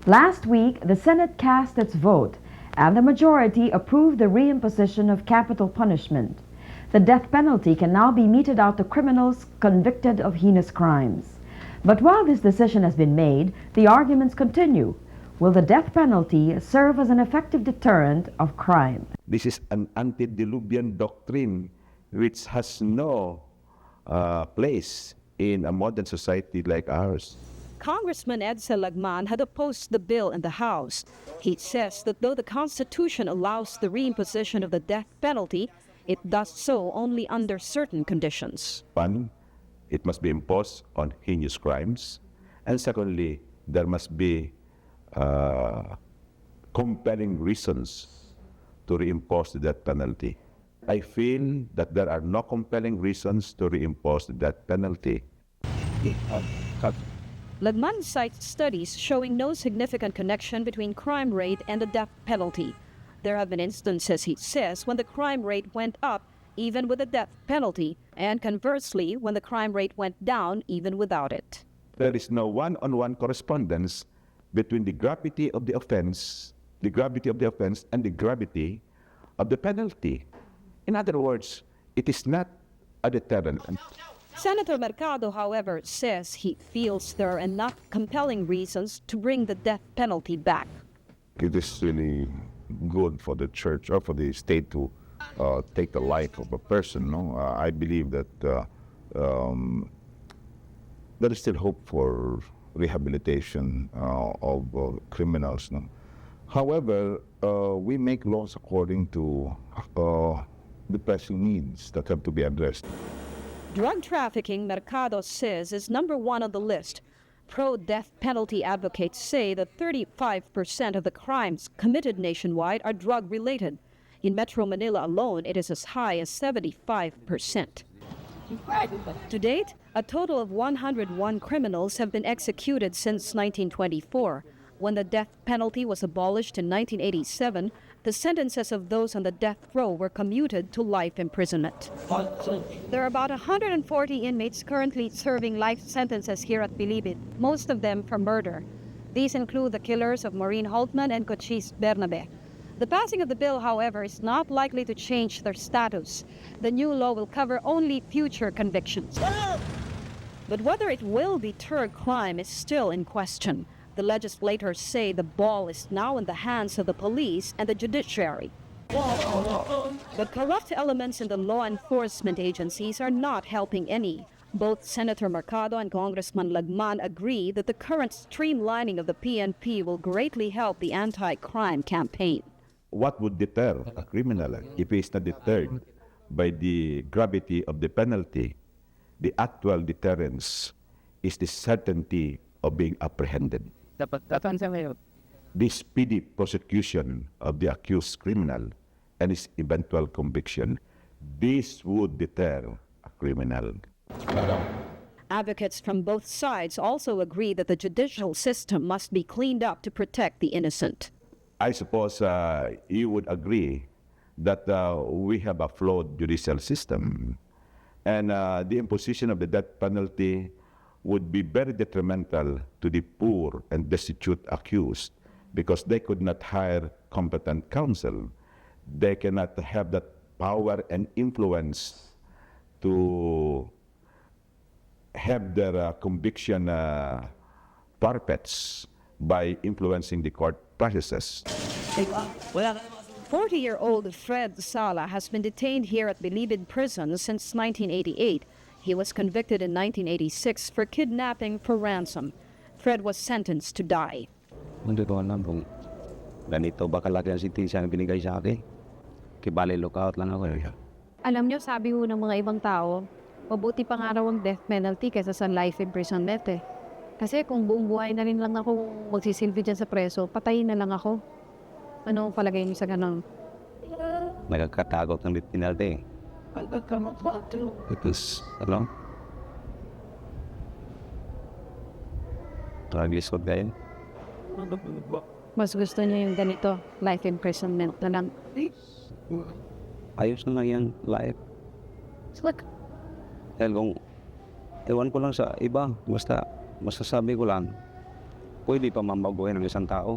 Last week, the Senate cast its vote, and the majority approved the reimposition of capital punishment. The death penalty can now be meted out to criminals convicted of heinous crimes. But while this decision has been made, the arguments continue. Will the death penalty serve as an effective deterrent of crime? This is an antediluvian doctrine which has no place in a modern society like ours. Congressman Edcel Lagman had opposed the bill in the House. He says that though the Constitution allows the reimposition of the death penalty, it does so only under certain conditions. One, it must be imposed on heinous crimes. And secondly, there must be compelling reasons to reimpose the death penalty. I feel that there are no compelling reasons to reimpose the death penalty. Lagman cites studies showing no significant connection between crime rate and the death penalty. There have been instances, he says, when the crime rate went up even with the death penalty, and conversely, when the crime rate went down even without it. There is no one-on-one correspondence between the gravity of the offense and the gravity of the penalty. In other words, it is not a deterrent. Senator Mercado, however, says he feels there are enough compelling reasons to bring the death penalty back. It is really good for the church or for the state to take the life of a person. No, I believe that there is still hope for rehabilitation of criminals. No? However, we make laws according to the pressing needs that have to be addressed. Drug trafficking, Mercado says, is number one on the list. Pro-death penalty advocates say that 35% of the crimes committed nationwide are drug-related. In Metro Manila alone, it is as high as 75%. To date, a total of 101 criminals have been executed since 1924. When the death penalty was abolished in 1987, the sentences of those on the death row were commuted to life imprisonment. There are about 140 inmates currently serving life sentences here at Bilibid, most of them for murder. These include the killers of Maureen Holtman and Cochise Bernabe. The passing of the bill, however, is not likely to change their status. The new law will cover only future convictions. But whether it will deter crime is still in question. The legislators say the ball is now in the hands of the police and the judiciary. But corrupt elements in the law enforcement agencies are not helping any. Both Senator Mercado and Congressman Lagman agree that the current streamlining of the PNP will greatly help the anti-crime campaign. What would deter a criminal if he is not deterred by the gravity of the penalty? The actual deterrence is the certainty of being apprehended. The speedy prosecution of the accused criminal and his eventual conviction, this would deter a criminal. Advocates from both sides also agree that the judicial system must be cleaned up to protect the innocent. I suppose you would agree that we have a flawed judicial system, and the imposition of the death penalty would be very detrimental to the poor and destitute accused because they could not hire competent counsel. They cannot have that power and influence to have their conviction parapets by influencing the court processes. 40-year-old Fred Sala has been detained here at Bilibid Prison since 1988. He was convicted in 1986 for kidnapping for ransom. Fred was sentenced to die. Hindi ko alam kung ganito ba kalaki ang sentensya na binigay sa akin. Kibali lookout lang ako. Alam nyo, sabi ho ng mga ibang tao, mabuti pa nga raw ang death penalty kaysa sa life imprisonment eh. Kasi kung buong buhay na rin lang ako magsisilbi dyan sa preso, patayin na lang ako. Ano ang palagay niyo sa ganun? Nagkakatakot ng death penalty. Because, ano? Tragis ko dahil. Mas gusto niya yung ganito, life imprisonment na lang. Ayos na lang yung life. Dahil kung ewan ko lang sa iba, basta masasabi ko lang, Pwede pa mambabuhay ng isang tao.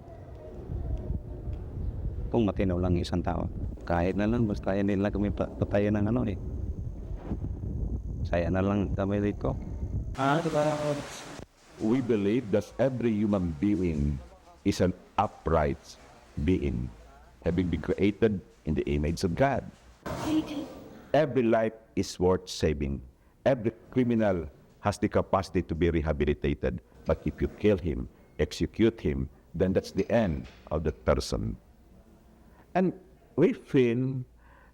Kung matinaw lang isang tao. Kahit na lang, basta yan nila kami patayan ng ano eh. Saya na lang kami dito. We believe that every human being is an upright being, having been created in the image of God. Every life is worth saving. Every criminal has the capacity to be rehabilitated. But if you kill him, execute him, then that's the end of that person. And we feel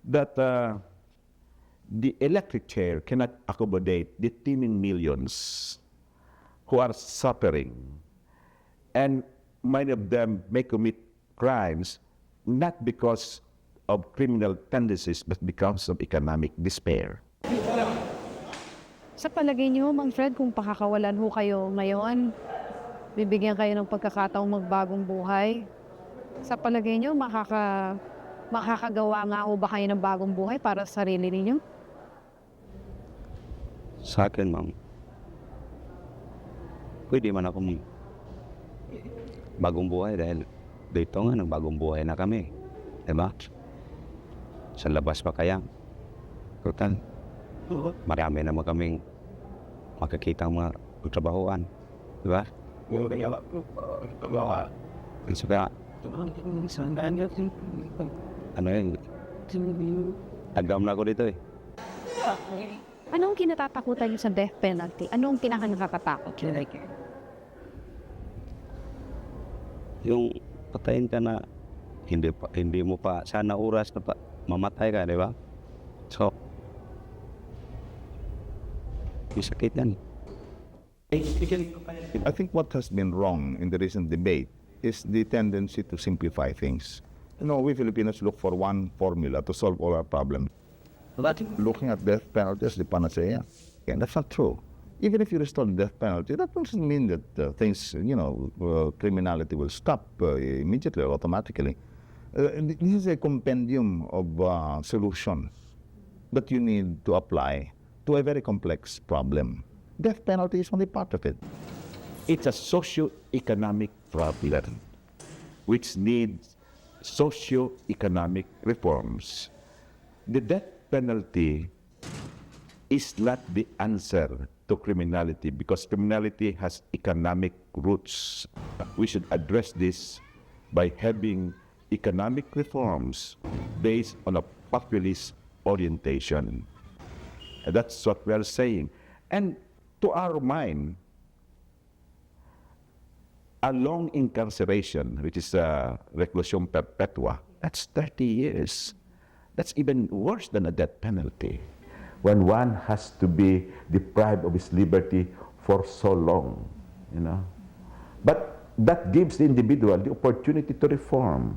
that the electric chair cannot accommodate the teeming millions who are suffering. And many of them may commit crimes not because of criminal tendencies but because of economic despair. Sa palagay niyo, Mang Fred, kung pakakawalan ho kayo ngayon, bibigyan kayo ng pagkakataong magbagong buhay, sa palagay niyo, makakagawa nga ho ba kayo ng bagong buhay para sa sarili ninyo? Sa akin, ma'am, pwede man akong bagong buhay dahil dito nga ng bagong buhay na kami. Diba? Sa labas pa kaya. Total, marami naman kaming makikita mga trabahoan. Diba? So kaya, ano yun? Agam na ako dito eh. Anong kinatatakutan niyo sa death penalty? Anong pinaka-nakakatakot? Yung patayin ka na hindi mo pa sana oras na pa mamatay ka, di ba? So, yung sakit yan. I think what has been wrong in the recent debate is the tendency to simplify things. You know, we Filipinos look for one formula to solve all our problems. Looking at death penalty as the panacea. And that's not true. Even if you restore the death penalty, that doesn't mean that things, criminality will stop immediately or automatically. This is a compendium of solutions that you need to apply to a very complex problem. Death penalty is only part of it. It's a socio-economic problem which needs socio-economic reforms. The death penalty is not the answer to criminality because criminality has economic roots. We should address this by having economic reforms based on a populist orientation. And that's what we are saying. And to our mind, a long incarceration, which is reclusion perpetua, that's 30 years. That's even worse than a death penalty. When one has to be deprived of his liberty for so long, But that gives the individual the opportunity to reform.